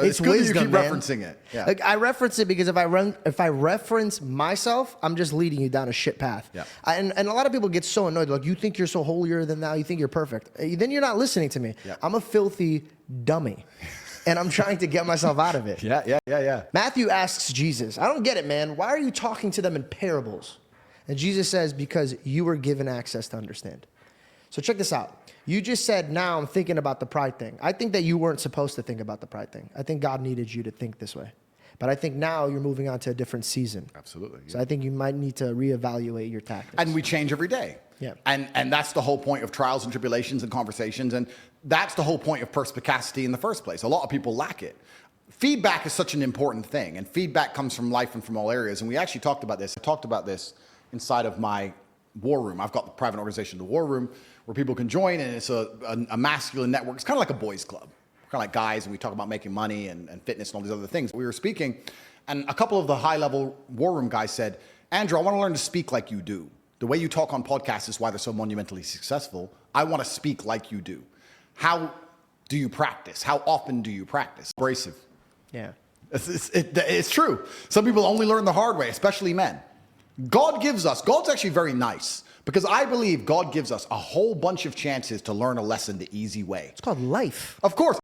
So it's good wisdom, that you keep referencing it. Yeah. Like I reference it because if I reference myself, I'm just leading you down a shit path. Yeah. And a lot of people get so annoyed. Like, you think you're so holier than thou. You think you're perfect. Then you're not listening to me. Yeah. I'm a filthy dummy. And I'm trying to get myself out of it. Yeah. Matthew asks Jesus, I don't get it, man. Why are you talking to them in parables? And Jesus says, because you were given access to understand. So check this out. You just said, now I'm thinking about the pride thing. I think that you weren't supposed to think about the pride thing. I think God needed you to think this way. But I think now you're moving on to a different season. Absolutely. Yeah. So I think you might need to reevaluate your tactics. And we change every day. Yeah. And that's the whole point of trials and tribulations and conversations. And that's the whole point of perspicacity in the first place. A lot of people lack it. Feedback is such an important thing. And feedback comes from life and from all areas. And we actually talked about this. I talked about this inside of my war room. I've got the private organization, the War Room, where people can join, and it's a masculine network. It's kind of like a boys' club. We're kind of like guys, and we talk about making money and fitness and all these other things. We were speaking, and a couple of the high-level War Room guys said, Andrew, I want to learn to speak like you do. The way you talk on podcasts is why they're so monumentally successful. I want to speak like you do. How do you practice? How often do you practice? Abrasive. Yeah. It's true. Some people only learn the hard way, especially men. God's actually very nice, because I believe God gives us a whole bunch of chances to learn a lesson the easy way. It's called life. Of course.